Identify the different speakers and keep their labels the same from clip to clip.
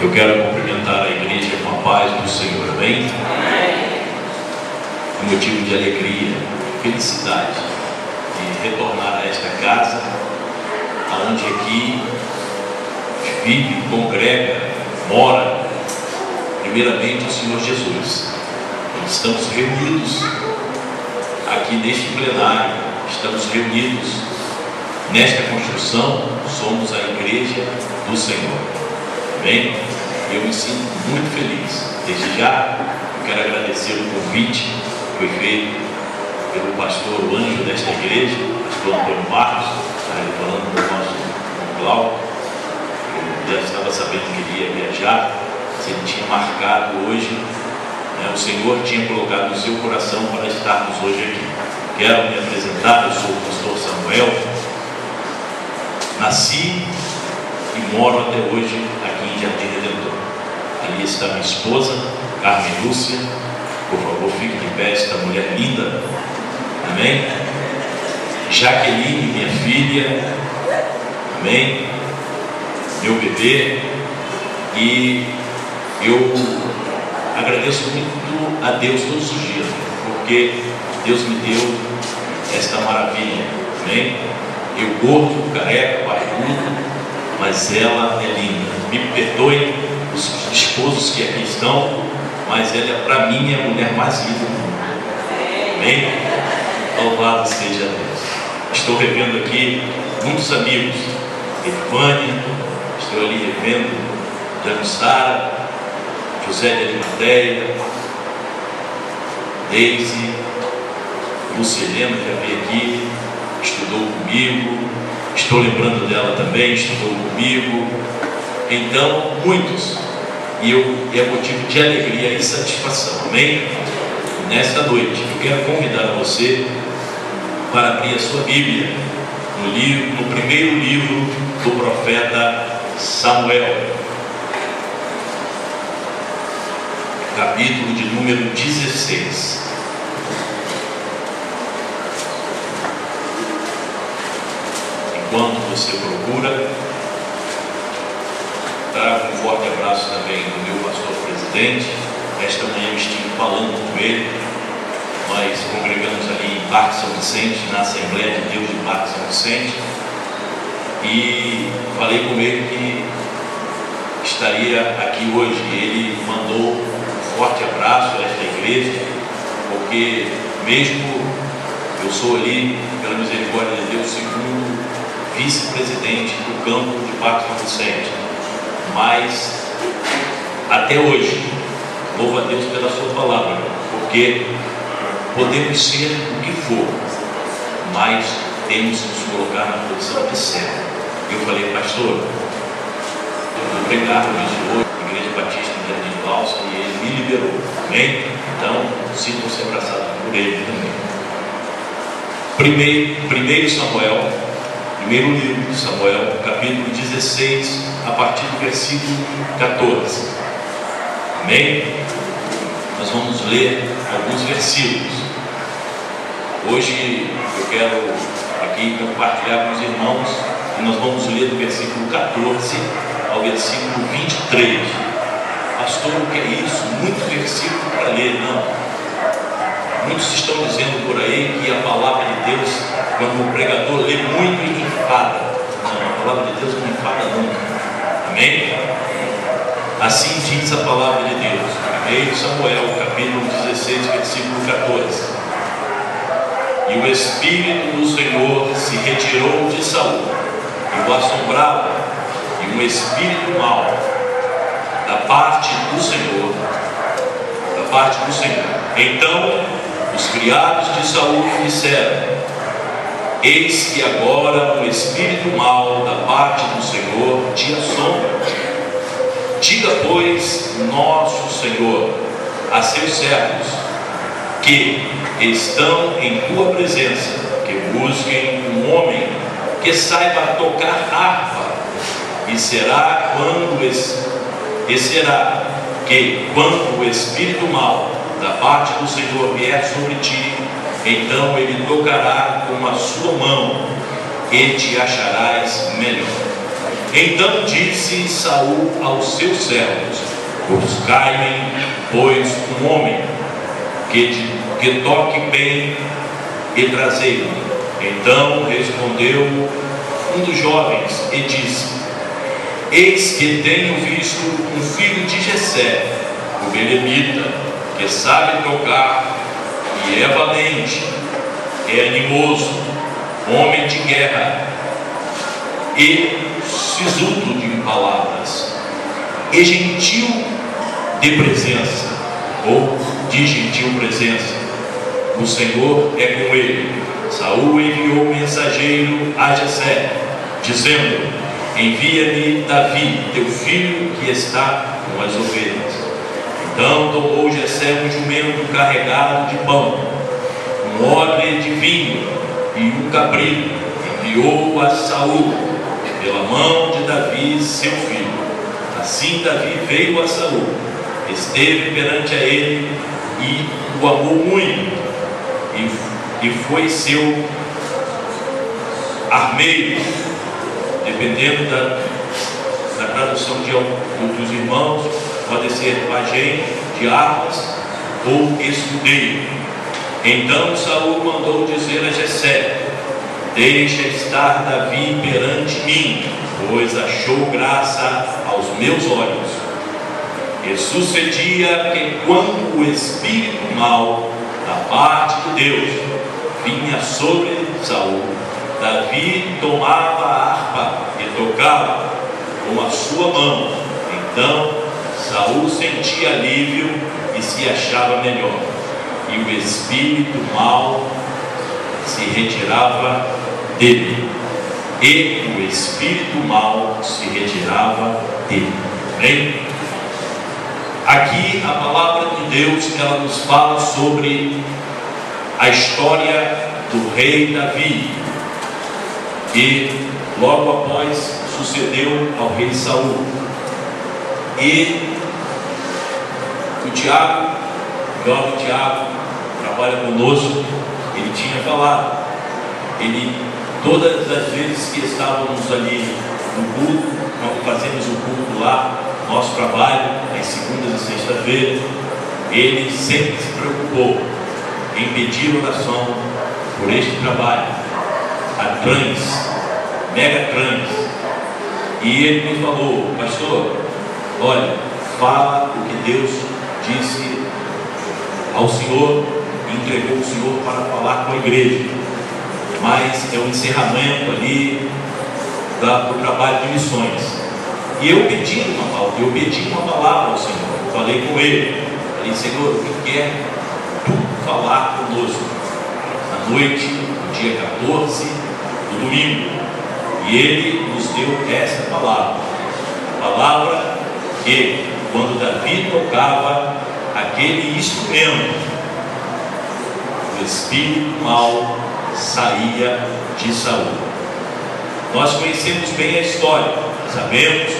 Speaker 1: Eu quero cumprimentar a igreja com a paz do Senhor, amém? É motivo de alegria, felicidade de retornar a esta casa, aonde aqui vive, congrega, mora, primeiramente o Senhor Jesus. Estamos reunidos aqui neste plenário, estamos reunidos nesta construção, somos a igreja do Senhor, amém? Eu me sinto muito feliz. Desde já, eu quero agradecer o convite que foi feito pelo pastor, o anjo desta igreja, o pastor Antônio Marcos, falando com o nosso irmão Cláudio. Eu já estava sabendo que ele ia viajar, se ele tinha marcado hoje, o Senhor tinha colocado no seu coração para estarmos hoje aqui. Quero me apresentar, eu sou o pastor Samuel, nasci e moro até hoje aqui em Jardim Redentor. Ali está minha esposa, Carmen Lúcia. Por favor, fique de pé, esta mulher linda, amém? Jaqueline, minha filha, amém? Meu bebê. E eu agradeço muito a Deus todos os dias, porque Deus me deu esta maravilha, amém? Eu gordo, careca, barrigudo, mas ela é linda. Me perdoem os esposos que aqui estão, mas ela para mim é a mulher mais linda do mundo, amém? Louvado seja Deus. Estou revendo aqui muitos amigos, Evânia, estou ali revendo Janissara, José de Arimateia, Deise, Lucilena, já veio aqui, estudou comigo, estou lembrando dela também, estudou comigo. Então, muitos, e é motivo de alegria e satisfação, amém? Nesta noite, eu quero convidar você para abrir a sua Bíblia no primeiro livro do profeta Samuel, capítulo de número 16. Enquanto você procura, trago um forte abraço também do meu pastor presidente. Esta manhã eu estive falando com ele. Nós congregamos ali em Parque São Vicente, na Assembleia de Deus de Parque São Vicente, e falei com ele que estaria aqui hoje. Ele mandou um forte abraço a esta igreja, porque mesmo eu sou ali, pela misericórdia de Deus, segundo vice-presidente do campo de Parque São Vicente, mas até hoje, louvo a Deus pela sua palavra, porque podemos ser o que for, mas temos que nos colocar na posição de servo. Eu falei, pastor, eu vou pregar hoje, Igreja Batista de Jardim Valsa, e ele me liberou, amém? Então, sintam-se abraçados por ele também. Primeiro Samuel, primeiro livro de Samuel, capítulo 16, a partir do versículo 14, amém? Nós vamos ler alguns versículos. Hoje eu quero aqui compartilhar com os irmãos, e nós vamos ler do versículo 14 ao versículo 23. Pastor, o que é isso? Muito versículo para ler, não. Muitos estão dizendo por aí que a palavra de Deus, quando o pregador lê muito, enfada. Não, a palavra de Deus não enfada nunca, amém? Assim diz a palavra de Deus, 1 Samuel, capítulo 16, versículo 14. E o Espírito do Senhor se retirou de Saul, e o assombrava, e um espírito mau da parte do Senhor. Então os criados de Saul disseram: eis que agora um espírito mau da parte do Senhor te assombra. Diga, pois, nosso Senhor a seus servos que estão em tua presença, que busquem um homem que saiba tocar harpa, e será que quando o espírito mau da parte do Senhor vier sobre ti, então ele tocará com a sua mão e te acharás melhor. Então disse Saul aos seus servos: buscai-me, pois, um homem que toque bem e trazei-me. Então respondeu um dos jovens e disse: eis que tenho visto um filho de Jessé, o belemita, que sabe tocar e é valente, é animoso, homem de guerra e sisudo de palavras, e gentil de presença, ou de gentil presença. O Senhor é com ele. Saul enviou mensageiro a Jessé, dizendo: envia-me Davi, teu filho, que está com as ovelhas. Então tomou Jessé um jumento carregado de pão, um odre de vinho e um cabrito, enviou a Saul pela mão de Davi, seu filho. Assim Davi veio a Saul, esteve perante a ele e o amou muito, e foi seu armeiro, dependendo da tradução dos irmãos, pode ser pajem de armas ou escudeiro. Então Saul mandou dizer a Jessé: deixa estar Davi perante mim, pois achou graça aos meus olhos. E sucedia que quando o espírito mau da parte de Deus vinha sobre Saul, Davi tomava a harpa e tocava com a sua mão. Então Saul sentia alívio e se achava melhor, e o espírito mau se retirava dele. E o espírito mau se retirava dele. Bem, aqui a palavra de Deus, ela nos fala sobre a história do rei Davi, e logo após sucedeu ao rei Saul. E o Tiago, o jovem Tiago, trabalha conosco, ele tinha falado, todas as vezes que estávamos ali no culto, nós fazemos o culto lá, nosso trabalho, às segundas e sexta-feira, ele sempre se preocupou em pedir oração por este trabalho, a Trans, Mega Trans. E ele me falou: pastor, olha, fala o que Deus disse ao Senhor, e entregou o Senhor para falar com a igreja. Mas é o encerramento ali do trabalho de missões. E eu pedi uma palavra ao Senhor, falei com ele, falei: Senhor, o que quer tu falar conosco na noite, no dia 14, no domingo? E ele nos deu essa palavra, a palavra que quando Davi tocava aquele instrumento, o espírito mau saía de Saul. Nós conhecemos bem a história, sabemos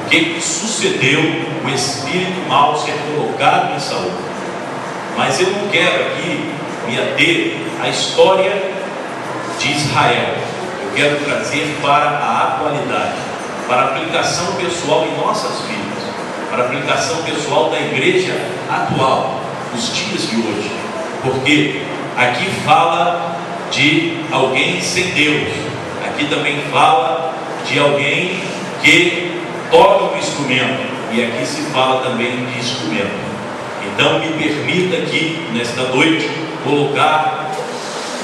Speaker 1: o que sucedeu, o espírito mau ser colocado em Saul. Mas eu não quero aqui me ater à história de Israel. Eu quero trazer para a atualidade, para a aplicação pessoal em nossas vidas, para a aplicação pessoal da igreja atual, nos dias de hoje. Porque aqui fala de alguém sem Deus, aqui também fala de alguém que toca um instrumento, e aqui se fala também de instrumento. Então me permita aqui, nesta noite, colocar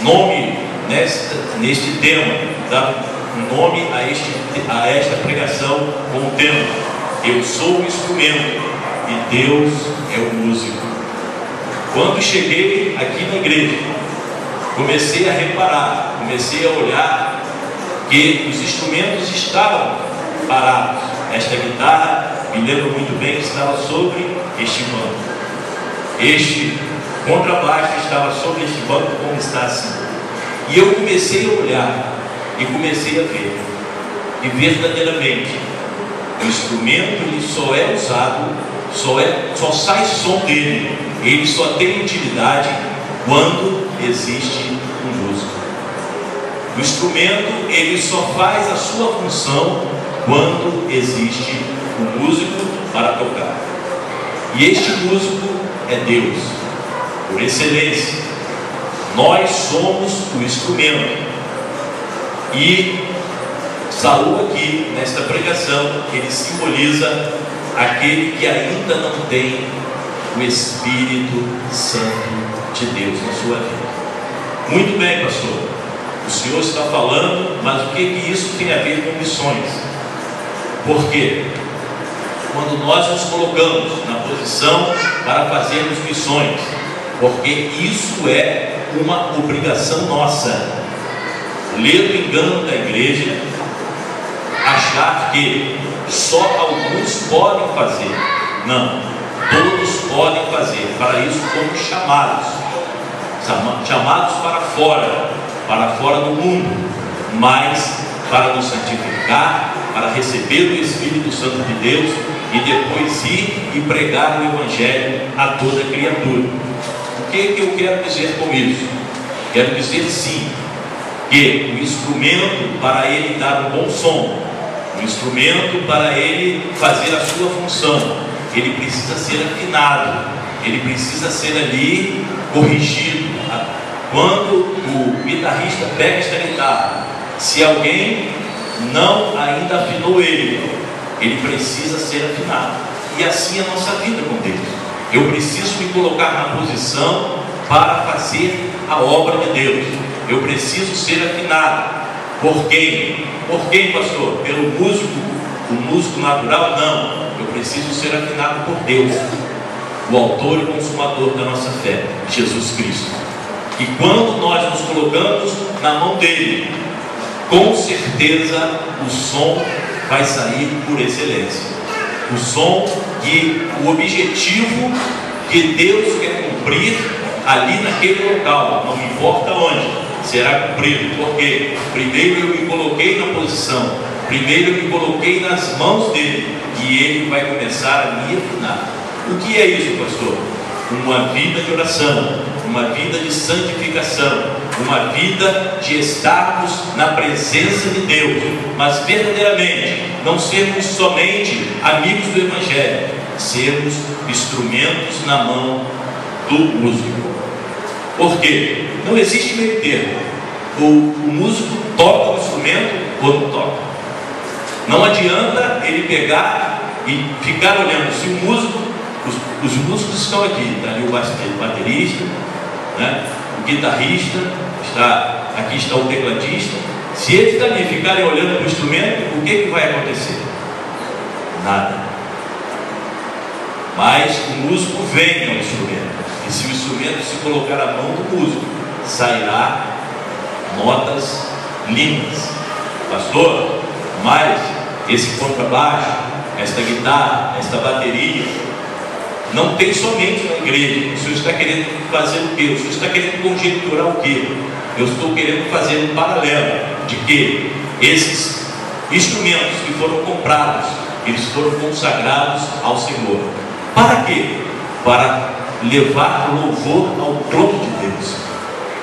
Speaker 1: nome neste tema, dar um nome a esta pregação com o tema: eu sou o instrumento e Deus é o músico. Quando cheguei aqui na igreja, comecei a reparar, comecei a olhar que os instrumentos estavam parados. Esta guitarra, me lembro muito bem, que estava sobre este banco. Este contrabaixo estava sobre este banco, como está assim. E eu comecei a olhar e comecei a ver. E verdadeiramente, o instrumento ele só é usado, só sai som dele, ele só tem utilidade quando existe um músico. O instrumento ele só faz a sua função quando existe um músico para tocar. E este músico é Deus, por excelência. Nós somos o instrumento. E Saul aqui, nesta pregação, ele simboliza aquele que ainda não tem o Espírito Santo de Deus na sua vida. Muito bem, pastor, o senhor está falando, mas o que isso tem a ver com missões? Por quê? Quando nós nos colocamos na posição para fazermos missões, porque isso é uma obrigação nossa. Ler o engano da igreja, achar que só alguns podem fazer. Não, todos podem fazer. Para isso fomos chamados para fora do mundo, mas para nos santificar, para receber o Espírito Santo de Deus e depois ir e pregar o Evangelho a toda criatura. O que eu quero dizer com isso? Quero dizer sim, que o instrumento para ele dar um bom som, o instrumento para ele fazer a sua função, ele precisa ser afinado, ele precisa ser ali corrigido. Quando o guitarrista pega esta guitarra, se alguém não ainda afinou ele precisa ser afinado. E assim é a nossa vida com Deus. Eu preciso me colocar na posição para fazer a obra de Deus. Eu preciso ser afinado. Por quem? Por quem, pastor? Pelo músico? O músico natural? Não. Eu preciso ser afinado por Deus, o autor e consumador da nossa fé, Jesus Cristo. E quando nós nos colocamos na mão dele, com certeza o som vai sair por excelência. O som que o objetivo que Deus quer cumprir ali naquele local, não importa onde, será cumprido. Porque primeiro eu me coloquei na posição, primeiro eu me coloquei nas mãos dele, e ele vai começar a me afinar. O que é isso, pastor? Uma vida de oração, uma vida de santificação, uma vida de estarmos na presença de Deus, mas verdadeiramente não sermos somente amigos do Evangelho, sermos instrumentos na mão do músico. Por quê? Não existe meio termo. O músico toca o instrumento ou não toca. Não adianta ele pegar e ficar olhando. Se o músico, os músicos estão aqui, está ali o baterista, né? O guitarrista, aqui está o tecladista. Se eles dali ficarem olhando para o instrumento, o que vai acontecer? Nada. Mas o músico vem ao instrumento, e se o instrumento se colocar na mão do músico, sairá notas lindas. Pastor, mas esse contrabaixo, esta guitarra, esta bateria, não tem somente na igreja. O senhor está querendo fazer o quê? O senhor está querendo conjecturar o quê? Eu estou querendo fazer um paralelo de que esses instrumentos que foram comprados, eles foram consagrados ao Senhor. Para quê? Para levar louvor ao trono de Deus.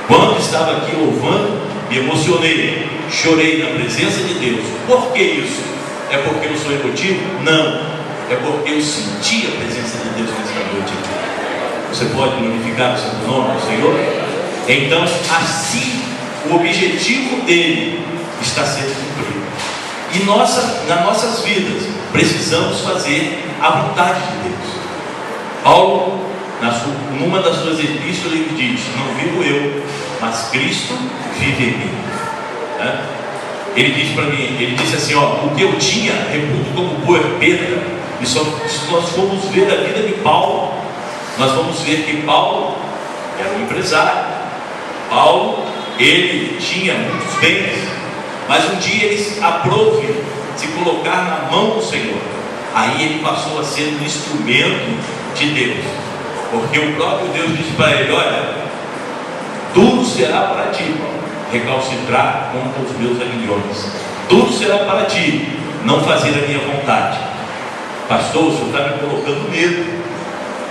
Speaker 1: Quando estava aqui louvando, me emocionei, chorei na presença de Deus. Por que isso? É porque eu sou emotivo? Não. É porque eu senti a presença de Deus nesta noite. Você pode glorificar o santo nome do Senhor? Então, assim, o objetivo dele está sendo cumprido. E nas nossas vidas, precisamos fazer a vontade de Deus. Paulo, numa das suas epístolas, ele diz: não vivo eu, mas Cristo vive em mim. Ele diz para mim, ele disse assim: o que eu tinha, reputo como perda. E se nós formos ver a vida de Paulo, nós vamos ver que Paulo era um empresário. Paulo, ele tinha muitos bens, mas um dia ele aprove se colocar na mão do Senhor. Aí ele passou a ser um instrumento de Deus, porque o próprio Deus disse para ele: olha, duro será para ti recalcitrar contra os meus aguilhões, duro será para ti não fazer a minha vontade. Pastor, o senhor está me colocando medo,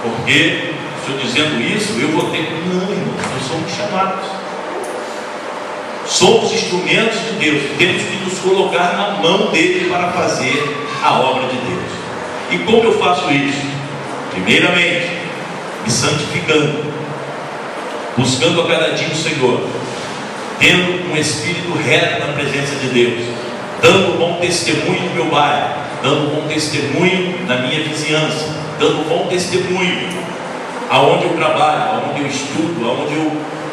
Speaker 1: porque o senhor dizendo isso, eu vou ter. Não, irmão, nós somos chamados. Somos instrumentos de Deus, temos que nos colocar na mão dele para fazer a obra de Deus. E como eu faço isso? Primeiramente, me santificando, buscando a cada dia o Senhor, tendo um espírito reto na presença de Deus, dando bom testemunho no meu bairro, dando bom testemunho na minha vizinhança, dando bom testemunho aonde eu trabalho, aonde eu estudo,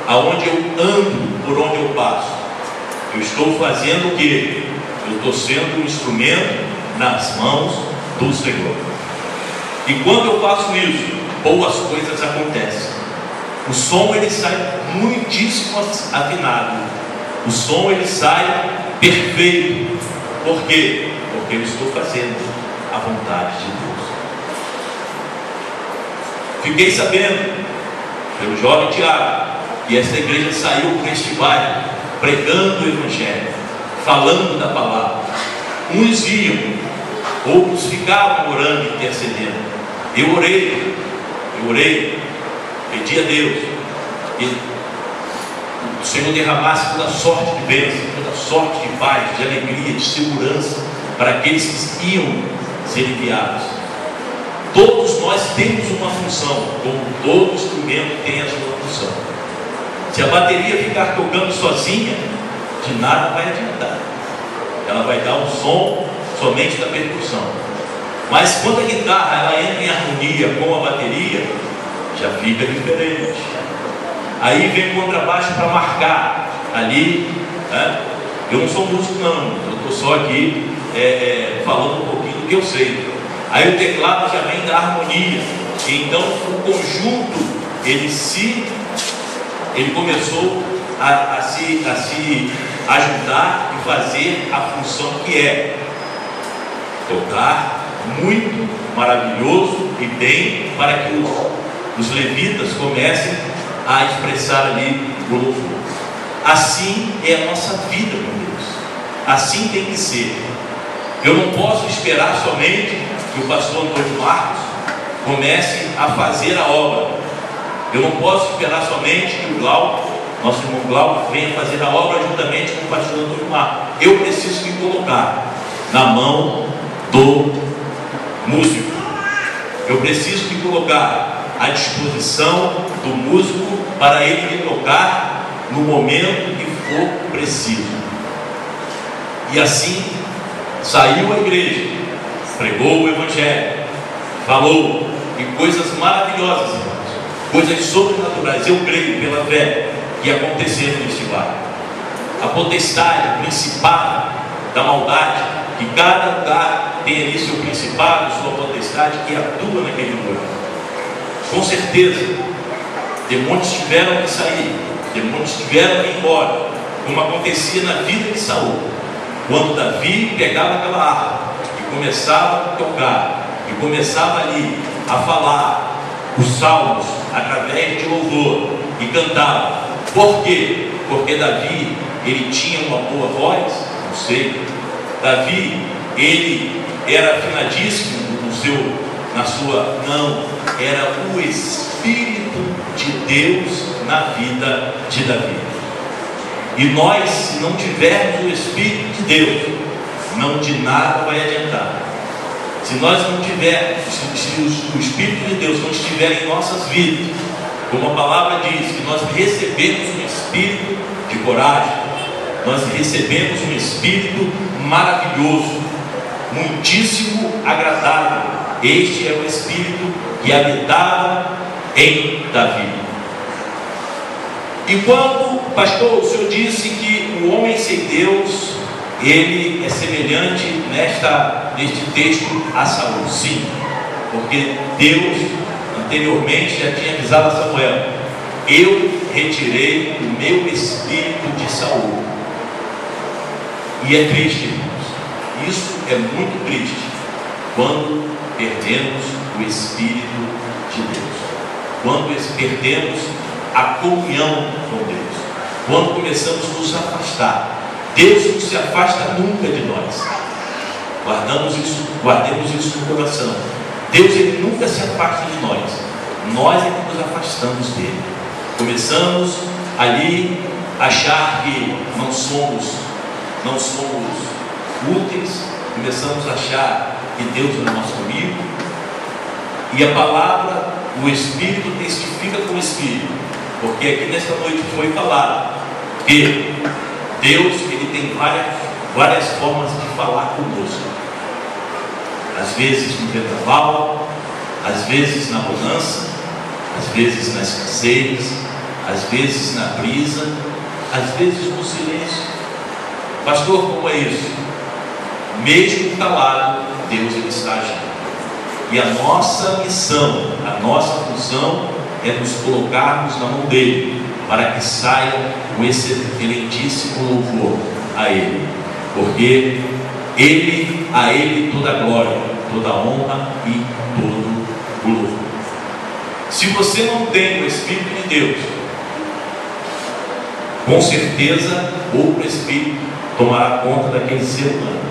Speaker 1: aonde eu ando, por onde eu passo. Eu estou fazendo o quê? Eu estou sendo um instrumento nas mãos do Senhor. E quando eu faço isso, boas coisas acontecem. O som ele sai muitíssimo afinado. O som ele sai perfeito. Por quê? Porque eu estou fazendo a vontade de Deus. Fiquei sabendo pelo jovem Tiago que essa igreja saiu para este bairro pregando o Evangelho, falando da palavra. Uns iam, outros ficavam orando e intercedendo. Eu orei, pedi a Deus que o Senhor derramasse toda sorte de bênção, toda sorte de paz, de alegria, de segurança para aqueles que iam ser enviados. Todos nós temos uma função, como todo instrumento tem a sua função. Se a bateria ficar tocando sozinha, de nada vai adiantar. Ela vai dar um som somente da percussão. Mas quando a guitarra ela entra em harmonia com a bateria, já fica diferente. Aí vem o contrabaixo para marcar ali, né? Eu não sou músico não, eu estou só aqui falando um pouquinho do que eu sei. Aí o teclado já vem da harmonia. Então o conjunto ele começou a se ajudar e fazer a função que é tocar muito maravilhoso e bem, para que os levitas comecem a expressar ali o louvor. Assim é a nossa vida com Deus. Assim tem que ser. Eu não posso esperar somente que o pastor Antônio Marcos comece a fazer a obra. Eu não posso esperar somente que o Glauco, nosso irmão Glauco, venha fazer a obra juntamente com o pastor Antônio Marcos. Eu preciso me colocar na mão do músico. Eu preciso me colocar à disposição do músico para ele me tocar no momento que for preciso. E assim saiu a igreja, pregou o Evangelho, falou, e coisas maravilhosas, irmãos, coisas sobrenaturais, eu creio pela fé, que aconteceram neste bairro. A potestade, o principado da maldade, que cada lugar tem ali seu principado, sua potestade, que atua naquele lugar. Com certeza, demônios tiveram que sair, demônios tiveram que ir embora, como acontecia na vida de Saul, quando Davi pegava aquela harpa e começava a tocar, e começava ali a falar os salmos através de louvor, e cantava. Por quê? Porque Davi, ele tinha uma boa voz? Não sei. Davi, ele era afinadíssimo não, era o Espírito de Deus na vida de Davi. E nós, se não tivermos o Espírito de Deus, não de nada vai adiantar. Se nós não tivermos, se o Espírito de Deus não estiver em nossas vidas, como a palavra diz, que nós recebemos um espírito de coragem, nós recebemos um espírito maravilhoso, muitíssimo agradável. Este é o espírito que habitava em Davi. E quando, pastor, o senhor disse que o homem sem Deus, ele é semelhante neste texto a Saul. Sim, porque Deus anteriormente já tinha avisado a Samuel: eu retirei o meu espírito de Saul. E é triste, irmãos, isso é muito triste, quando perdemos o Espírito de Deus, quando perdemos a comunhão com Deus, quando começamos a nos afastar. Deus não se afasta nunca de nós. Guardemos isso no coração. Deus, ele nunca se afasta de nós. Nós é que nos afastamos dele. Começamos ali achar que não somos úteis, começamos a achar que Deus não é nosso amigo. E a palavra, o Espírito testifica com o Espírito, porque aqui nesta noite foi falado que Deus, ele tem várias formas de falar conosco. Às vezes no vendaval, às vezes na bonança, às vezes na escassez, às vezes na brisa, às vezes no silêncio. Pastor, como é isso? Mesmo calado, Deus ele está agindo. E a nossa missão, a nossa função é nos colocarmos na mão dele, para que saia um excelentíssimo louvor a ele, porque a ele toda a glória, toda a honra e todo o louvor. Se você não tem o Espírito de Deus, com certeza outro Espírito tomará conta daquele ser humano.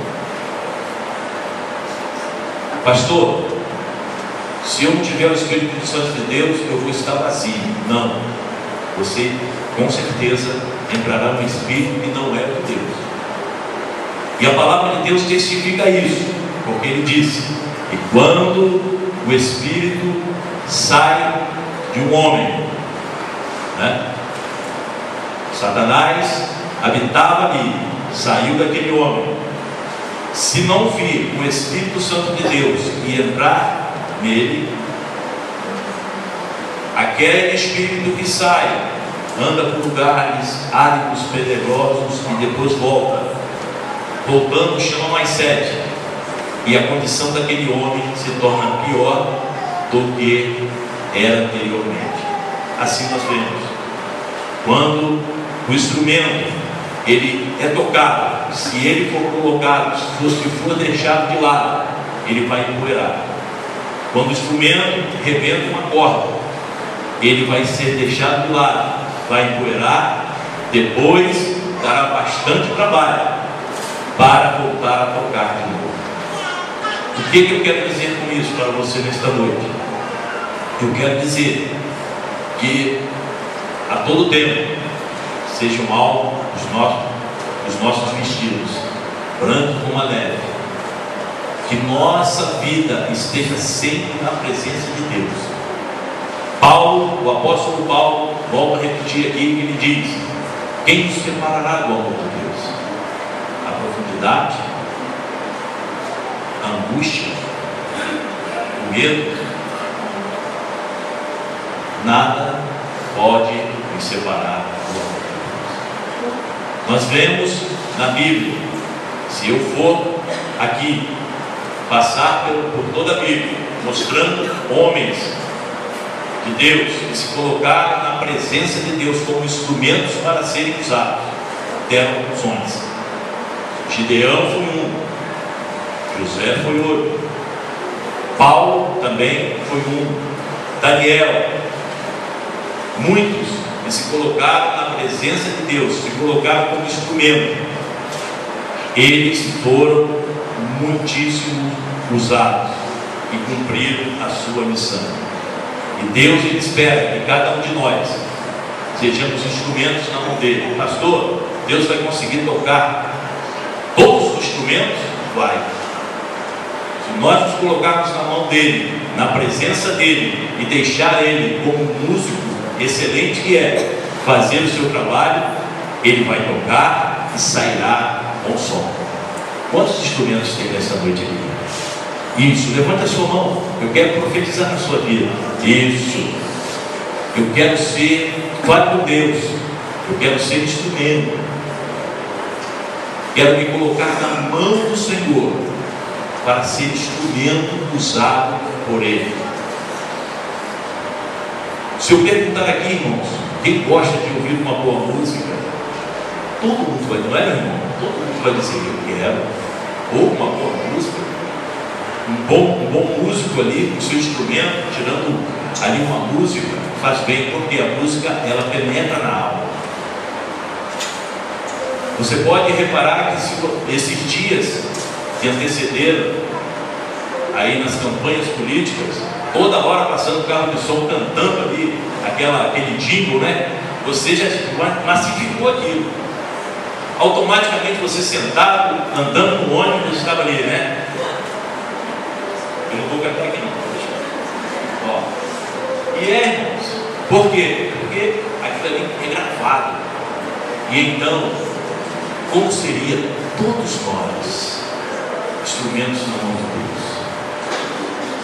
Speaker 1: Pastor, se eu não tiver o Espírito Santo de Deus, eu vou estar vazio. Não, você com certeza entrará no Espírito que não é de Deus. E a palavra de Deus testifica isso, porque ele disse que quando o Espírito sai de um homem, Satanás habitava ali, saiu daquele homem. Se não vir o Espírito Santo de Deus e entrar nele, aquele espírito que sai, anda por lugares áridos, pedregosos e depois volta. Voltando, chama mais 7. E a condição daquele homem se torna pior do que era anteriormente. Assim nós vemos. Quando o instrumento ele é tocado, se ele for colocado, se for deixado de lado, ele vai empoeirar. Quando o instrumento rebenta uma corda, ele vai ser deixado de lado, vai empoeirar, depois dará bastante trabalho para voltar a tocar de novo. O que eu quero dizer com isso para você nesta noite? Eu quero dizer que a todo tempo sejam alvos os nossos vestidos, branco como a neve, que nossa vida esteja sempre na presença de Deus. O apóstolo Paulo, volta a repetir aqui, ele diz: quem nos separará do amor de Deus? A profundidade, a angústia, o medo, nada pode nos separar do amor de Deus. Nós vemos na Bíblia, se eu for aqui passar por toda a Bíblia, mostrando homens de Deus que se colocaram na presença de Deus como instrumentos para serem usados, deram funções. Gideão foi um, José foi outro, Paulo também foi um, Daniel, muitos que se colocaram na presença de Deus, se colocaram como instrumento, eles foram muitíssimo usados e cumpriram a sua missão. E Deus ele espera que cada um de nós sejamos instrumentos na mão dele. Pastor, Deus vai conseguir tocar todos os instrumentos? Vai. Se nós nos colocarmos na mão dele, na presença dele, e deixar ele como um músico excelente que é, fazer o seu trabalho, ele vai tocar e sairá com som. Quantos instrumentos tem nessa noite aqui? Isso, levanta a sua mão. Eu quero profetizar na sua vida. Isso. Eu quero ser, fale com Deus. Eu quero ser instrumento. Quero me colocar na mão do Senhor para ser instrumento usado por Ele. Se eu perguntar aqui, irmãos, quem gosta de ouvir uma boa música, todo mundo vai, não é, irmão? Todo mundo vai dizer: eu quero. Ou uma boa música, um bom músico ali com seu instrumento, tirando ali uma música, faz bem, porque a música ela penetra na alma. Você pode reparar que esses dias que antecederam aí nas campanhas políticas, toda hora passando carro de som cantando ali aquele jingle, né? você já massificou aquilo. Automaticamente você sentado, andando no ônibus, estava ali, né? Eu não vou cantar aqui não. Ó. E irmãos, por quê? Porque aquilo ali é gravado. E então, como seria todos nós, instrumentos na mão de Deus,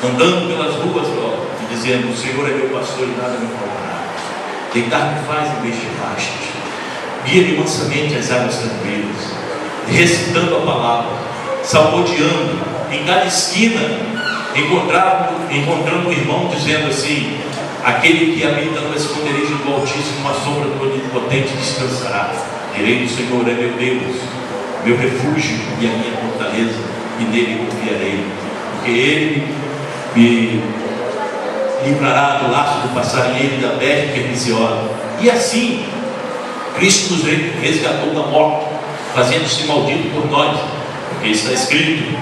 Speaker 1: andando pelas ruas, ó, e dizendo: o Senhor é meu pastor e nada me faltará. Deitar-me faz em vez de pastos, guia-me mansamente às águas tranquilas, recitando a palavra, salmodiando, em cada esquina, encontrando um irmão dizendo assim: aquele que habita no esconderijo do Altíssimo, uma sombra do Onipotente descansará. Direi: o Senhor é meu Deus, meu refúgio e a minha fortaleza, e nele confiarei, porque ele me livrará do laço do passarinheiro e da peste perniciosa. E assim, Cristo nos resgatou da morte, fazendo-se maldito por nós, porque está escrito: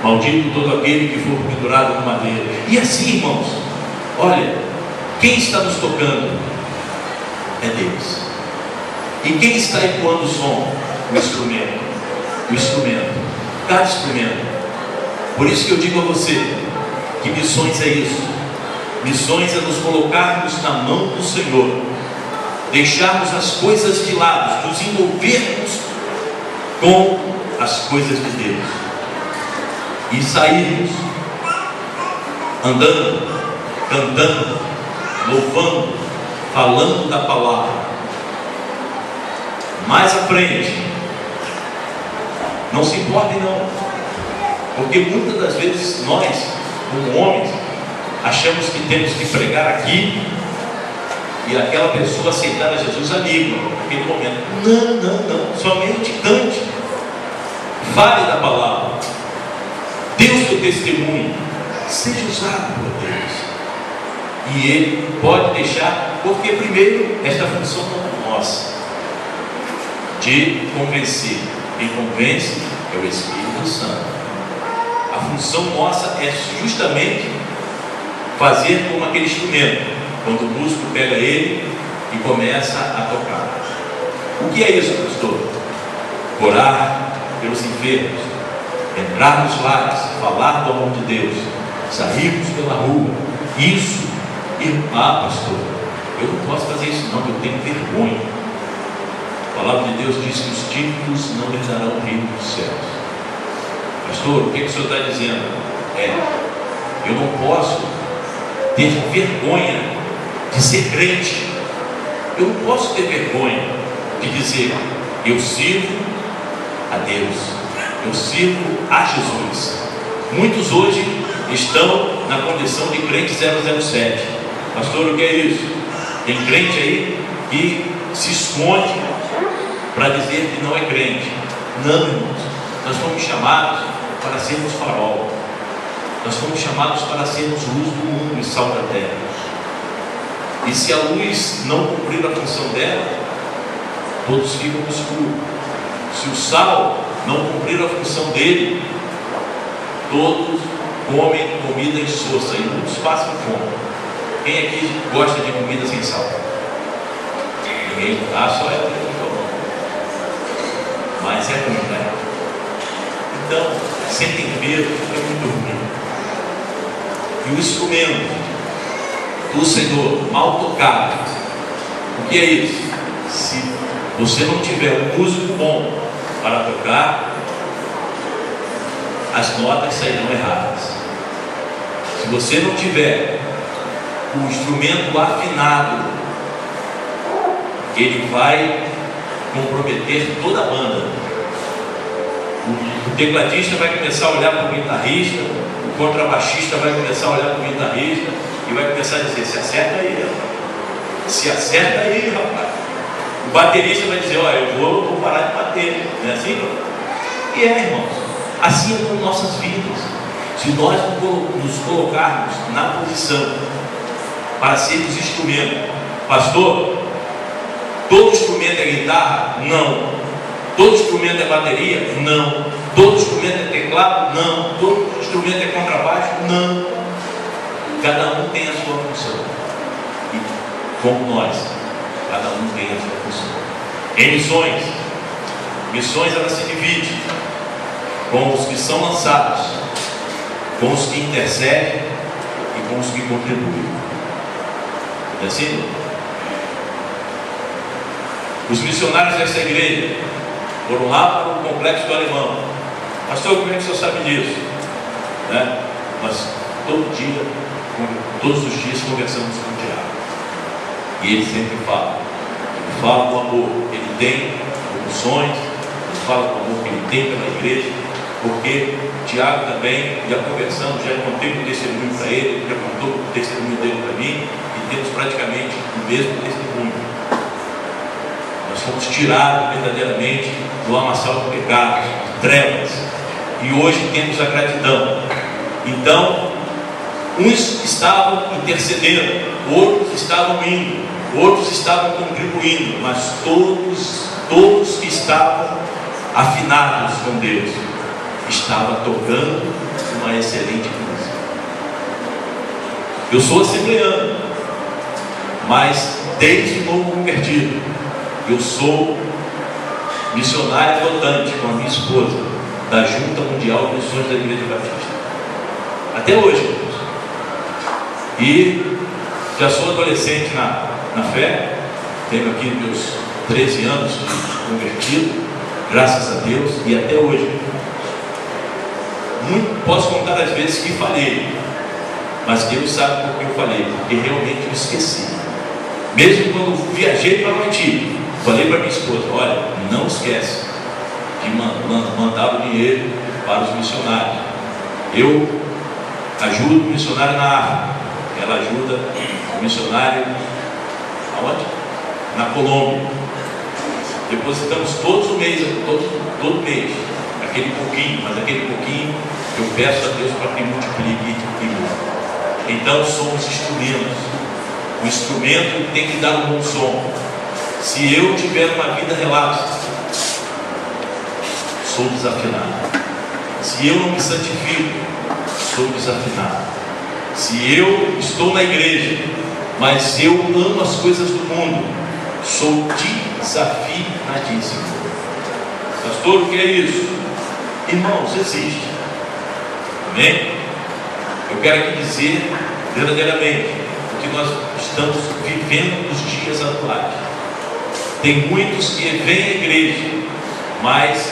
Speaker 1: maldito todo aquele que for pendurado no madeiro. E assim, irmãos, olha, quem está nos tocando é Deus. E quem está ecoando o som? O instrumento. O instrumento. Cada instrumento. Por isso que eu digo a você que missões é isso. Missões é nos colocarmos na mão do Senhor, deixarmos as coisas de lado, nos envolvermos com as coisas de Deus e sairmos andando, cantando, louvando, falando da palavra. Mais à frente, não se importem não, porque muitas das vezes nós, como homens, achamos que temos que pregar aqui e aquela pessoa aceitar a Jesus amigo naquele momento. Não, somente cante, fale da palavra, dê o seu testemunho, seja usado por Deus. E Ele pode deixar, porque primeiro, esta função não é nossa, de convencer. Quem convence é o Espírito Santo. A função nossa é justamente fazer como aquele instrumento, quando o músico pega ele e começa a tocar. O que é isso, pastor? Orar pelos enfermos, entrar nos lares, falar do amor de Deus, sairmos pela rua. Isso, pastor, eu não posso fazer isso não, eu tenho vergonha. A palavra de Deus diz que os tímidos não herdarão o reino dos céus. Pastor, o que o senhor está dizendo? Eu não posso ter vergonha de ser crente. Eu não posso ter vergonha de dizer: eu sirvo a Deus, eu sirvo a Jesus. Muitos hoje estão na condição de crente 007. Pastor, o que é isso? Tem crente aí que se esconde para dizer que não é crente. Não, irmãos, nós fomos chamados para sermos farol. Nós fomos chamados para sermos luz do mundo e sal da terra. E se a luz não cumprir a função dela, todos ficam no escuro. Se o sal não cumprir a função dele, todos comem comida insossa e muitos passam fome. Quem aqui gosta de comida sem sal? Ninguém? Só é. Mas é ruim, né? Então, sem tempero é muito ruim. E o instrumento do Senhor mal tocado, o que é isso? Se você não tiver um músico bom para tocar, as notas sairão erradas. Se você não tiver o instrumento afinado, ele vai comprometer toda a banda. O tecladista vai começar a olhar para o guitarrista, o contrabaixista vai começar a olhar para o guitarrista e vai começar a dizer: se acerta aí, rapaz. Se acerta aí, rapaz. O baterista vai dizer: olha, eu vou parar de bater. Não é assim? E irmãos, assim é com nossas vidas. Se nós nos colocarmos na posição para sermos instrumento, pastor, todo instrumento é guitarra? Não. Todo instrumento é bateria? Não. Todo instrumento é teclado? Não. Todo instrumento é contrabaixo? Não. Cada um tem a sua função. E como nós, cada um tem tem a sua função. Em missões, missões ela se divide com os que são lançados, com os que intercedem e com os que contribuem. É assim? Os missionários dessa igreja foram lá para o Complexo do Alemão. Pastor, como é que o senhor sabe disso? Né? Nós todos os dias conversamos com o Tiago. E ele sempre fala do amor que ele tem por missões, ele fala do amor que ele tem pela igreja, porque Tiago também, já conversando, já contei um testemunho para ele já contou o testemunho dele para mim, e temos praticamente o mesmo testemunho. Nós fomos tirados verdadeiramente do amassal do pecado, de trevas, e hoje temos a gratidão. Então, uns estavam intercedendo, outros estavam indo, outros estavam contribuindo, mas todos que estavam afinados com Deus estavam tocando uma excelente música. Eu sou assembleano, mas desde novo convertido, eu sou missionário adotante com a minha esposa da Junta Mundial de Missões da Igreja Batista. Até hoje, irmãos. E já sou adolescente na fé, tenho aqui meus 13 anos de convertido, graças a Deus, e até hoje. Posso contar as vezes que falei, mas Deus sabe por que eu falei, porque realmente eu esqueci. Mesmo quando viajei para Haiti, falei para minha esposa: olha, não esquece de mandar o dinheiro para os missionários. Eu ajudo o missionário na África, ela ajuda o missionário aonde? Na Colômbia. Depositamos todo mês, aquele pouquinho, mas aquele pouquinho eu peço a Deus para que multiplique e mude. Então somos instrumentos. O instrumento tem que dar um bom som. Se eu tiver uma vida relapsa, sou desafinado. Se eu não me santifico, sou desafinado. Se eu estou na igreja, mas eu amo as coisas do mundo, sou desafinadíssimo. Pastor, o que é isso? Irmãos, existe. Amém? Eu quero aqui dizer verdadeiramente o que nós estamos vivendo nos dias atuais. Tem muitos que vêm à igreja, mas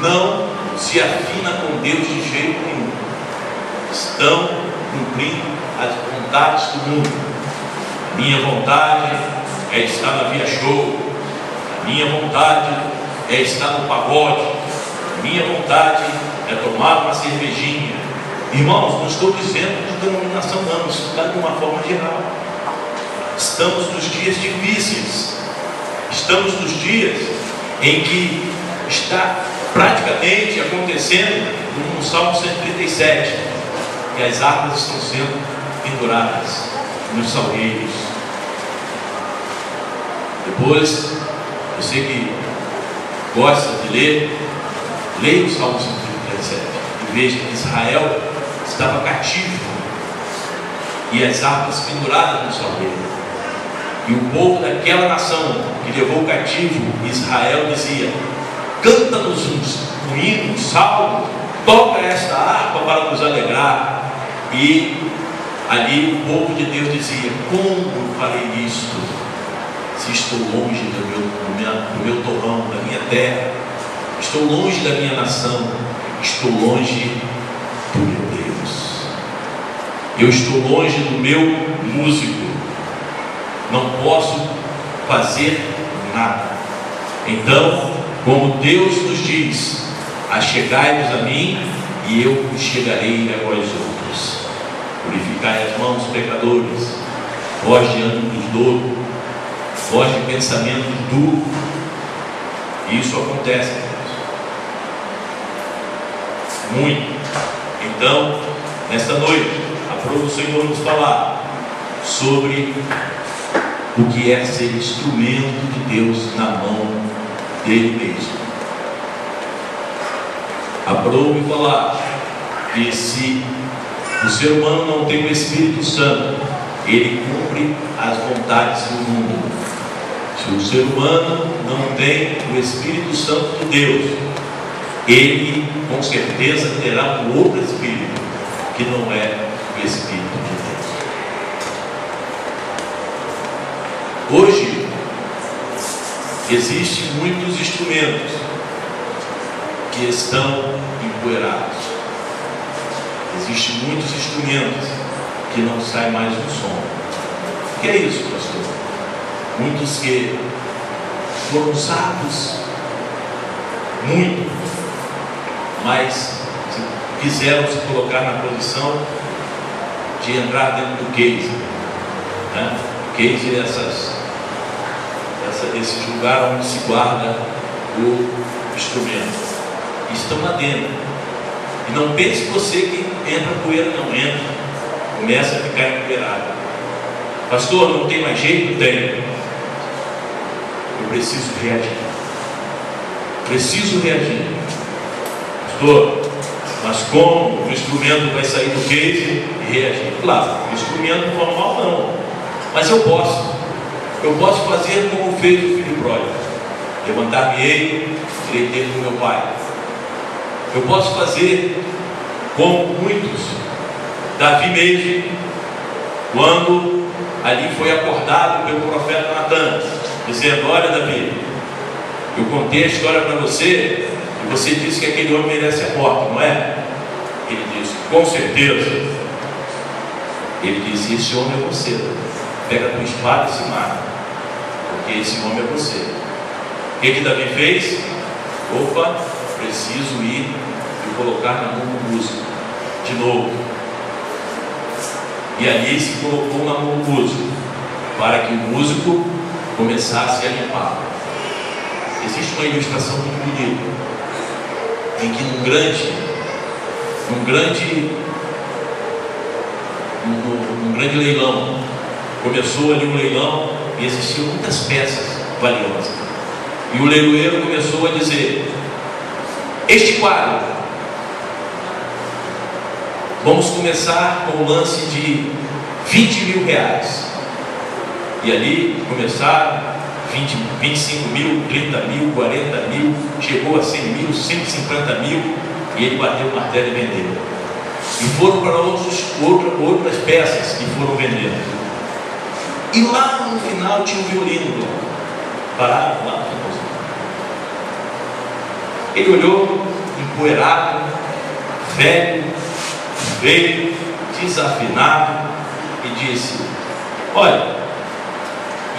Speaker 1: não se afinam com Deus de jeito nenhum. Estão cumprindo as vontades do mundo. Minha vontade é estar na Via Show. Minha vontade é estar no pagode. Minha vontade é tomar uma cervejinha. Irmãos, não estou dizendo de denominação não, isso está de uma forma geral. Estamos nos dias difíceis. Estamos nos dias em que está praticamente acontecendo no Salmo 137, que as armas estão sendo penduradas nos salgueiros. Depois, você que gosta de ler, leia o Salmo 137 e veja que Israel estava cativo e as armas penduradas no salgueiro. E o povo daquela nação que levou cativo Israel dizia: canta-nos um hino, um salmo, toca esta harpa para nos alegrar. E ali o povo de Deus dizia: como farei isto, se estou longe do meu torrão, da minha terra, estou longe da minha nação, estou longe do meu Deus, eu estou longe do meu músico, não posso fazer nada. Então, como Deus nos diz: achegai-vos a mim e eu vos chegarei a vós outros. Purificai as mãos, pecadores, vós de ânimos douros, vós de pensamento duro. Isso acontece, irmãos, muito. Então, nesta noite, aprova o Senhor nos falar sobre o que é ser instrumento de Deus na mão dele mesmo. Aprove falar que se o ser humano não tem o Espírito Santo, ele cumpre as vontades do mundo. Se o ser humano não tem o Espírito Santo de Deus, ele com certeza terá um outro Espírito, que não é o Espírito de Deus. Hoje, existem muitos instrumentos que estão empoeirados. Existem muitos instrumentos que não sai mais um som. O que é isso, pastor? Muitos que foram usados muito, mas quiseram se colocar na posição de entrar dentro do case, né? Case é esse lugar onde se guarda o instrumento. Estão lá dentro. E não pense você que entra poeira, não entra. Começa a ficar empoeirado. Pastor, não tem mais jeito? Tenho. Eu preciso reagir. Preciso reagir. Pastor, mas como o instrumento vai sair do case e reagir? Claro, o instrumento normal não. Mas eu posso. Eu posso fazer como fez o filho pródigo. Levantar-me-ei, irei ter com meu pai. Eu posso fazer como muitos. Davi mesmo, quando ali foi acordado pelo profeta Natan, dizendo: olha, Davi, eu contei a história para você, e você disse que aquele homem merece a morte, não é? Ele disse: com certeza. Ele disse: esse homem é você. Pega a tua espada e se mata, porque esse homem é você. O que Davi fez? Opa, preciso ir e colocar na mão do músico de novo. E ali se colocou na mão do músico, para que o músico começasse a limpar. Existe uma ilustração muito bonita, em que num grande leilão, começou ali um leilão e existiam muitas peças valiosas. E o leiloeiro começou a dizer: este quadro, vamos começar com o lance de 20 mil reais. E ali começaram 20, 25 mil, 30 mil, 40 mil, chegou a 100 mil, 150 mil, e ele bateu o martelo e vendeu. E foram para outras peças que foram vendendo. E lá no final tinha um violino parado lá no final. Ele olhou, empoeirado, velho, feio, desafinado, e disse: olha,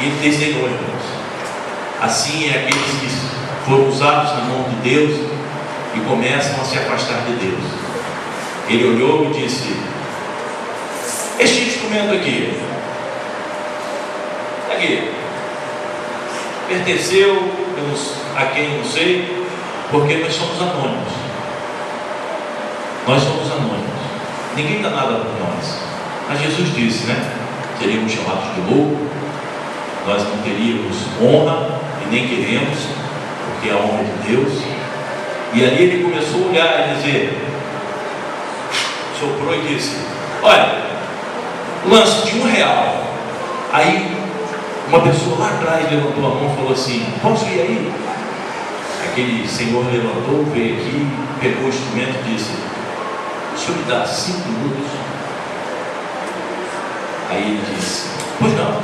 Speaker 1: e ele desenhou, irmãos. Assim é aqueles que foram usados na mão de Deus e começam a se afastar de Deus. Ele olhou e disse: este instrumento aqui, pertenceu a quem não sei, porque nós somos anônimos. Nós somos anônimos. Ninguém dá nada por nós. Mas Jesus disse, né? Seríamos chamados de louco, nós não teríamos honra e nem queremos, porque é a honra de Deus. E ali ele começou a olhar e dizer, soprou e disse: olha, lance de R$1. Aí uma pessoa lá atrás levantou a mão e falou assim: posso ir aí? Aquele senhor levantou, veio aqui, pegou o instrumento e disse: o senhor me dá 5 minutos? Aí ele disse: pois não.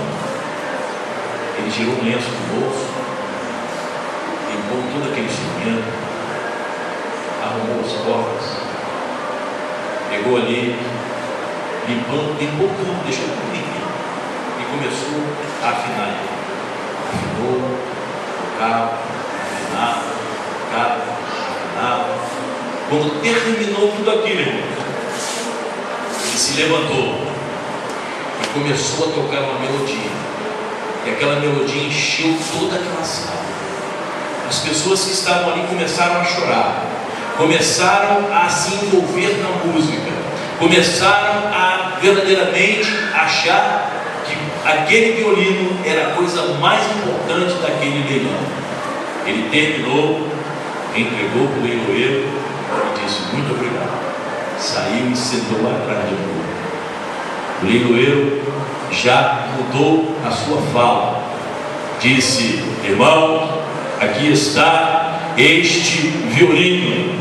Speaker 1: Ele tirou um lenço do bolso, limpou todo aquele instrumento, arrumou as cordas, pegou ali, limpou tudo, deixou tudo limpo, e começou a afinar. Afinou, tocava, afinava. Quando terminou tudo aquilo, irmãos, ele se levantou e começou a tocar uma melodia. E aquela melodia encheu toda aquela sala. As pessoas que estavam ali começaram a chorar, começaram a se envolver na música, começaram a verdadeiramente achar que aquele violino era a coisa mais importante daquele leilão. Ele terminou, entregou para o leiloeiro e disse: muito obrigado. Saiu e sentou lá atrás de novo. O leiloeiro já mudou a sua fala. disse: irmão, aqui está este violino,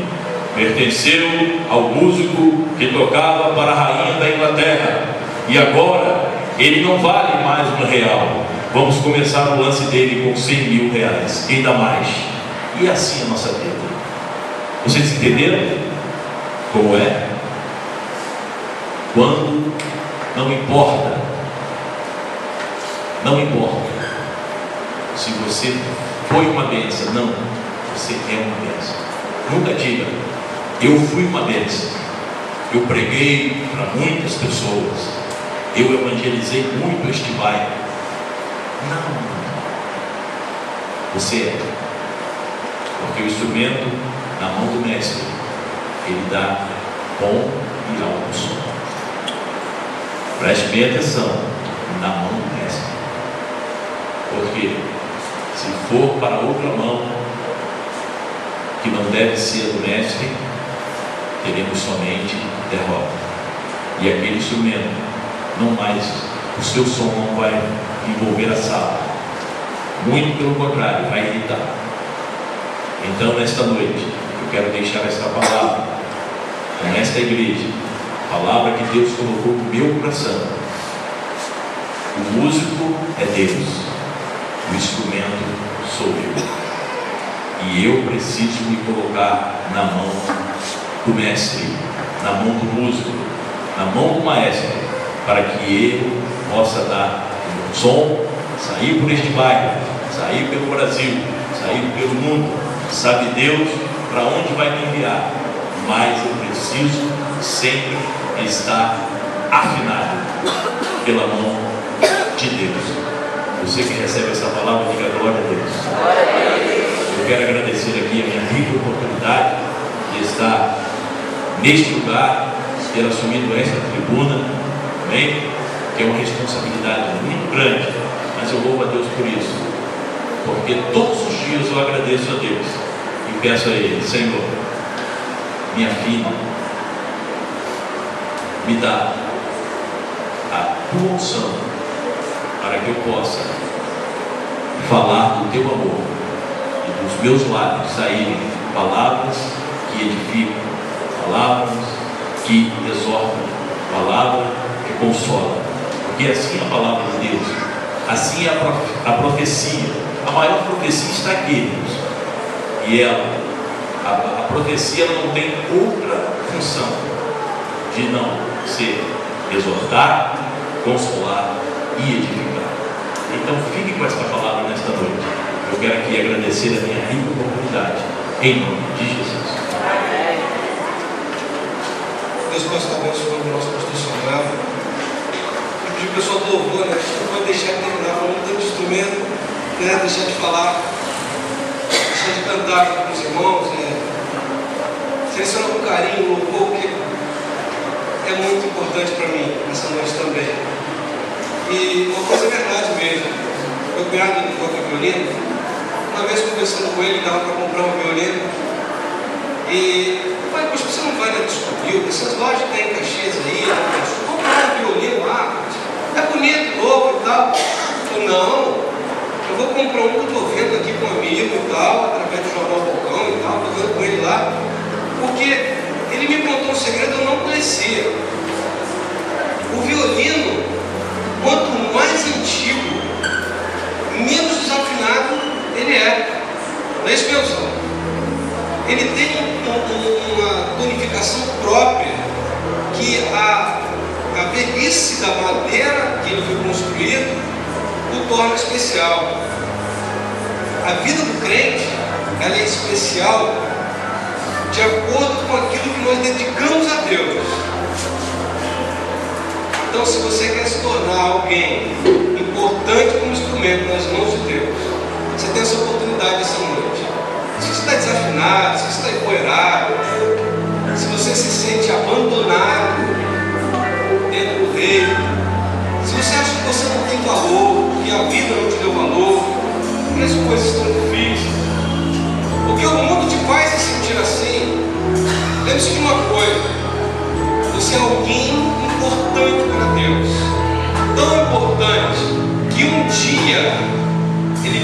Speaker 1: pertenceu ao músico que tocava para a rainha da Inglaterra, e agora ele não vale mais R$1. Vamos começar o lance dele com R$100.000, quem dá mais? E assim a nossa vida. Vocês entenderam como é? Quando não importa se você foi uma bênção, não, você é uma bênção. Nunca diga: eu fui uma bênção, eu preguei para muitas pessoas, eu evangelizei muito este bairro. Não, você é, porque o instrumento na mão do mestre, ele dá bom e alto som. Preste bem atenção, na mão do mestre, porque se for para outra mão que não deve ser do mestre, teremos somente derrota, e aquele instrumento não mais, o seu som não vai envolver a sala, muito pelo contrário, vai irritar. Então, nesta noite, eu quero deixar esta palavra nesta igreja, palavra que Deus colocou no meu coração. O músico é Deus, o instrumento sou eu, e eu preciso me colocar na mão do mestre, na mão do músico, na mão do maestro, para que ele possa dar um som, sair por este bairro, sair pelo Brasil, sair pelo mundo. Sabe Deus para onde vai me enviar, mas eu preciso sempre estar afinado pela mão de Deus. Você que recebe essa palavra, diga glória a Deus. Eu quero agradecer aqui a minha rica oportunidade de estar neste lugar, ter assumido esta tribuna, amém? Que é uma responsabilidade muito grande, mas eu louvo a Deus por isso, porque todos os dias eu agradeço a Deus e peço a Ele: Senhor, minha filha, me dá a tua unção para que eu possa falar do teu amor e dos meus lábios saírem palavras que edificam, palavras que exortam, palavra que consola, porque assim é a palavra de Deus, assim é a profecia. A maior profecia está aqui, irmãos, e a profecia não tem outra função de não ser exortar, consolar e edificar. Então fique com esta palavra nesta noite. Eu quero aqui agradecer a minha rica oportunidade, em nome de Jesus.
Speaker 2: Deus possa abençoar o nosso pastor Samuel. E pedir o pessoal do louvor, né? A gente não pode deixar de terminar falando tanto de instrumento, né? Deixar de falar, deixar de cantar aqui com os irmãos, seleciona com carinho o louvor, que é muito importante para mim nessa noite também. E uma coisa é verdade mesmo. Eu grado do toque violino. Uma vez conversando com ele, dava para comprar um violino. E eu falei: poxa, você não vai na Descobriu? Essas lojas tem Caxias aí, comprar um violino lá, é bonito, novo e tal. Eu falei: não, eu vou comprar um que eu estou vendo aqui com um amigo e tal, através do Jornal Balcão e tal, estou vendo com ele lá. Porque ele me contou um segredo que eu não conhecia. O violino, quanto mais antigo, menos desafinado ele é. Não é isso, pessoal? Ele tem uma tonificação própria, que a velhice da madeira que ele foi construído o torna especial. A vida do crente, ela é especial de acordo com aquilo que nós dedicamos a Deus. Então, se você quer se tornar alguém importante como instrumento nas mãos de Deus, você tem essa oportunidade essa noite. Se você está desafinado, se você está empoeirado, se você se sente abandonado dentro do reino, se você acha que você não tem valor, que a vida não te deu valor, porque as coisas estão difíceis, porque o mundo te faz se sentir assim, lembre-se de uma coisa: você é alguém importante para Deus, tão importante que um dia Ele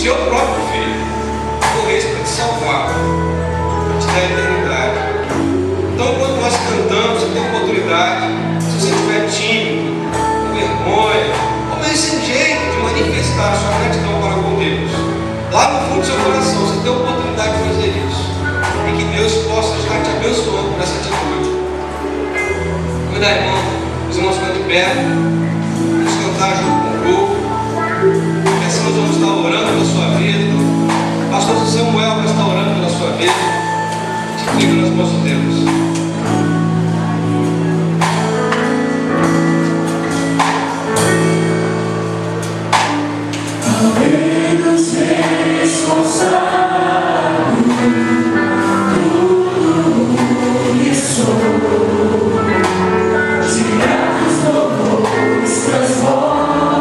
Speaker 2: seu próprio Filho morresse para te salvar, para te dar a eternidade. Então, quando nós cantamos, você tem oportunidade, se você estiver tímido, com vergonha, ou mesmo sem jeito de manifestar a sua gratidão para com Deus, lá no fundo do seu coração, você tem a oportunidade de fazer isso. E que Deus possa estar te abençoando por essa atitude. Cuidado, irmão, os irmãos ficam de pé, vamos cantar junto com o grupo. Assim nós vamos estar orando pela sua vida. Pastor Samuel vai estar orando pela sua vida. Te liga nas mãos de Deus.
Speaker 3: Transforma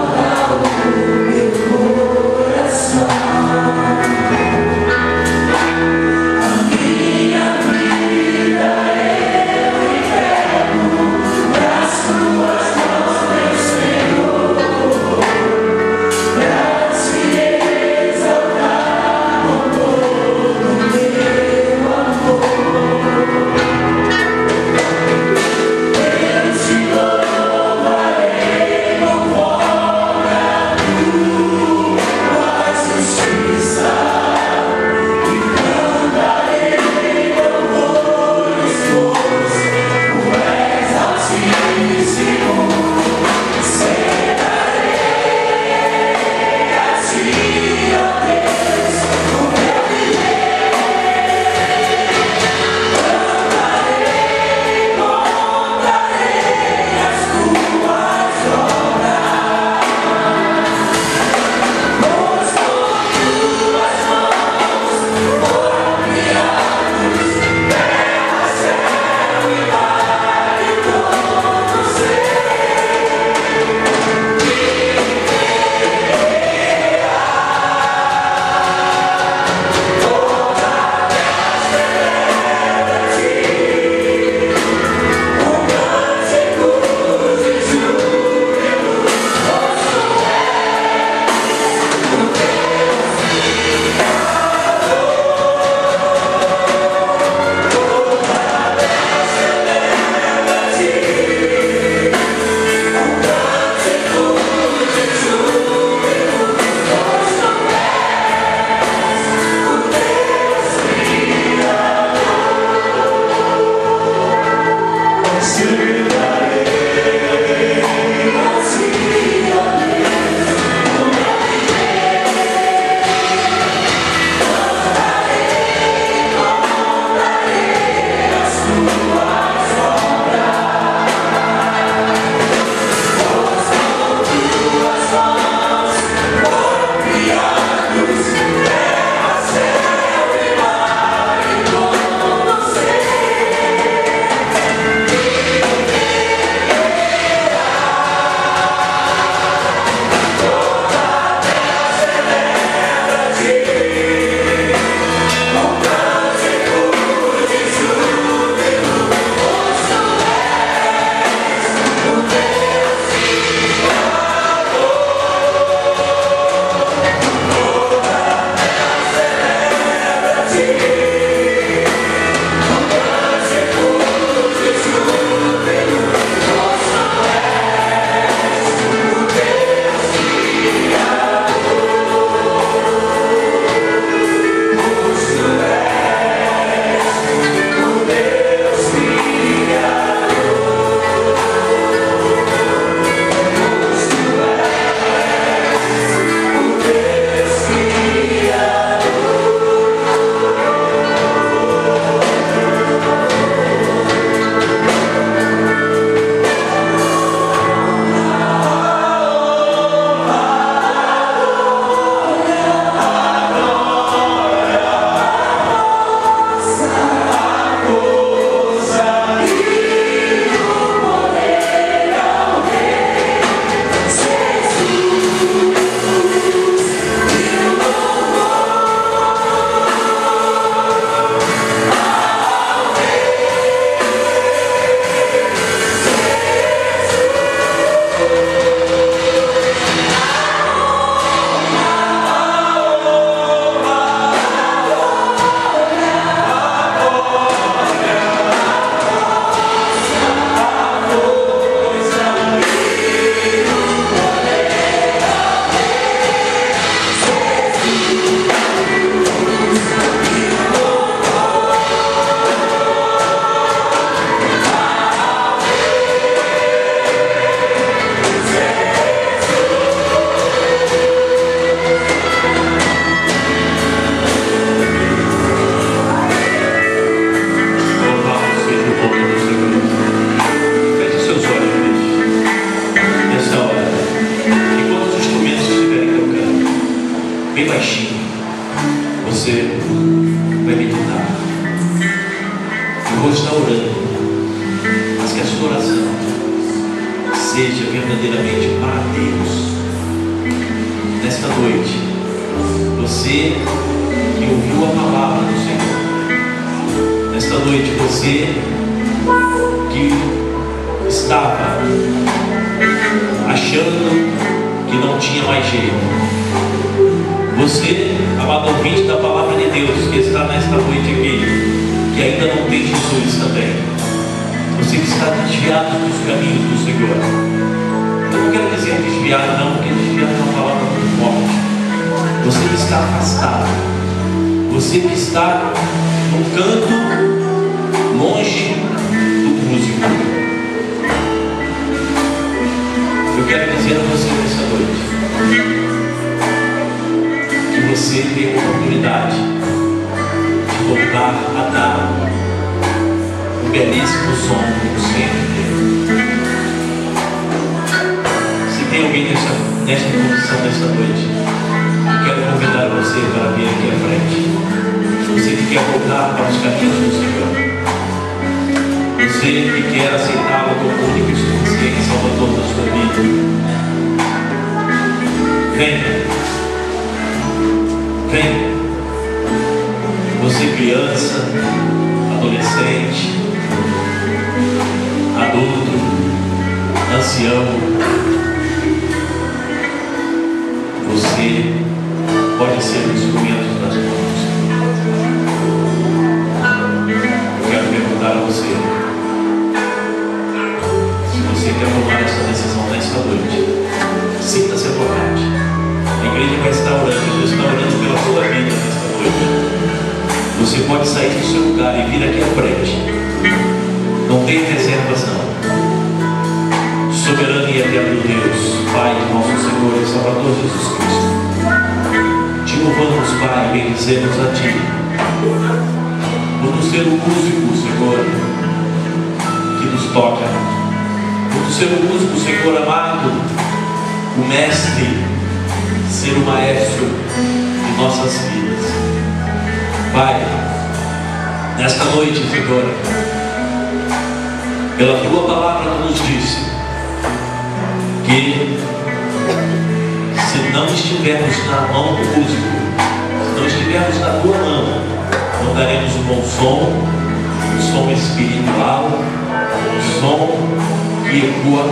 Speaker 1: seja verdadeiramente para Deus. Nesta noite, você que ouviu a palavra do Senhor, nesta noite, você que estava achando que não tinha mais jeito, você, amado ouvinte da palavra de Deus, que está nesta noite aqui, que ainda não tem Jesus também, você que está desviado dos caminhos do Senhor. Eu não quero dizer desviado não, porque desviado é uma palavra muito forte. Você que está afastado, você que está num canto longe do músico, eu quero dizer a você nessa noite que você tem a oportunidade de voltar a dar um belíssimo som como sempre teve. Se tem alguém nesta condição nesta noite, eu quero convidar você para vir aqui à frente. Você que quer voltar para os caminhos do Senhor, você que quer aceitá-lo como único e suficiente Salvador da sua vida, venha. Venha. Você criança, adolescente, adulto, ancião, você pode ser um instrumento das mãos. Eu quero perguntar a você, se você quer tomar essa decisão nesta noite, sinta-se à vontade. A igreja vai estar orando, Deus está orando pela sua vida nesta noite. Você pode sair do seu lugar e vir aqui à frente. Não tem reservas não. Soberano e eterno Deus, Pai de nosso Senhor e Salvador Jesus Cristo, te louvamos, Pai, e bendizemos a Ti por nos ser o músico, Senhor, que nos toca, por nos ser o músico, Senhor amado, o mestre, ser o maestro de nossas vidas. Pai, nesta noite, Senhor, pela Tua palavra Tu nos disse que se não estivermos na mão do músico, se não estivermos na Tua mão, não daremos um bom som, um som espiritual, um som que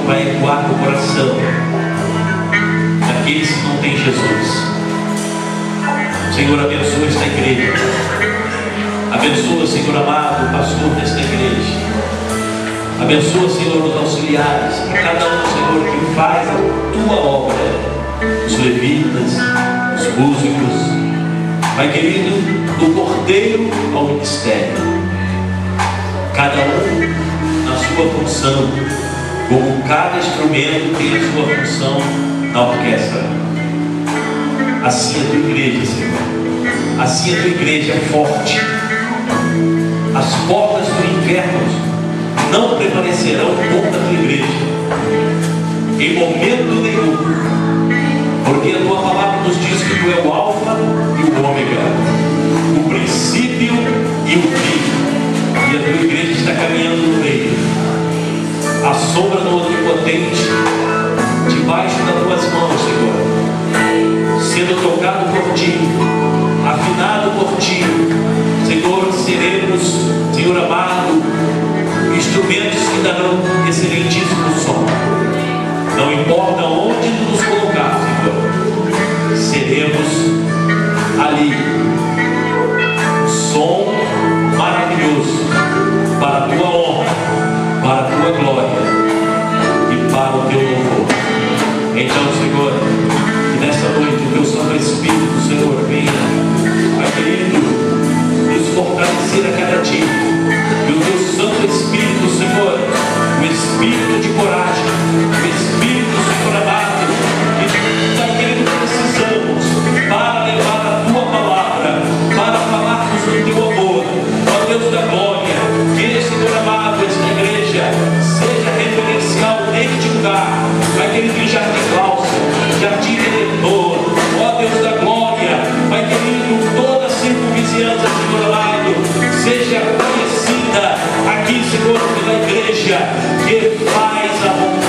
Speaker 1: vai ecoar no coração daqueles que não têm Jesus. Senhor, abençoa esta igreja. Abençoa, Senhor amado, o pastor desta igreja. Abençoa, Senhor, os auxiliares, a cada um, Senhor, que faz a Tua obra, os levitas, os músicos, Pai querido, do cordeiro ao ministério, cada um na sua função, como cada instrumento tem a sua função na orquestra. Assim a Tua igreja, Senhor, assim a Tua igreja é forte. As portas do inferno não prevalecerão contra a Tua igreja em momento nenhum, porque a Tua palavra nos diz que Tu é o alfa e o ômega, o princípio e o fim, e a Tua igreja está caminhando no meio, à sombra do Onipotente, debaixo das Tuas mãos, Senhor, sendo tocado por Ti, afinado por Ti. Senhor, seremos, Senhor amado, instrumentos que darão excelentíssimo som. Não importa onde Tu nos colocar, Senhor, seremos ali som maravilhoso para a Tua honra, para a Tua glória e para o Teu louvor. Então, Senhor, que nesta noite o Teu Santo Espírito, Senhor, venha, Pai querido, nos fortalecer a cada dia. E o Teu Santo Espírito, Senhor, o Espírito de coragem, o Espírito, Senhor amado, que Pai querido, precisamos para levar a Tua palavra, para falarmos do Teu amor, ó Deus da glória, que, Senhor amado, esta igreja seja referencial neste lugar, Pai querido, em Jardim Cláudio, Jardim Redentor, ó Deus da glória, Pai querido, toda a circunvizinhança, Senhor amado, seja conhecida aqui, Senhor, pela igreja que faz a vontade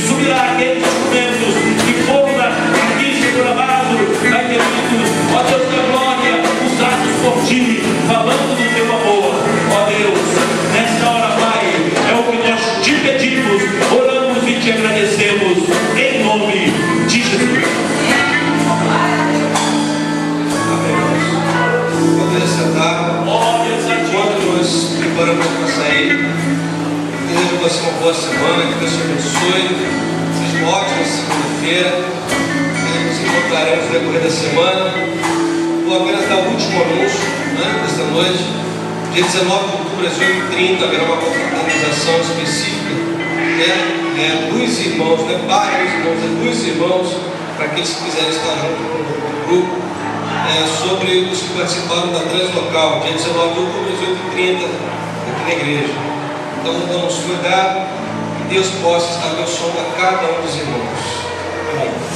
Speaker 1: subirá aqueles instrumentos e fogo aqui, Senhor amado, Pai querido, ó Deus da glória, usados por Ti, falando do Teu amor, ó Deus, nesta hora, Pai, é o que nós Te pedimos, oramos e Te agradecemos, em nome de Jesus.
Speaker 2: Poder sentar. Enquanto nos preparamos para sair, desejo a você uma boa semana, que Deus te abençoe, seja uma ótima segunda-feira, nos encontraremos no decorrer da semana. Vou apenas dar o último anúncio, né, desta noite. Dia 19 de outubro, às 8h30, haverá uma confraternização específica, dos irmãos, não é para os irmãos, é dos irmãos, para aqueles que quiserem estar junto com o grupo, sobre os que participaram da Translocal, dia 19 de outubro, às 8h30, aqui na igreja. Então vamos cuidar, que Deus possa estar abençoando a cada um dos irmãos. Amém.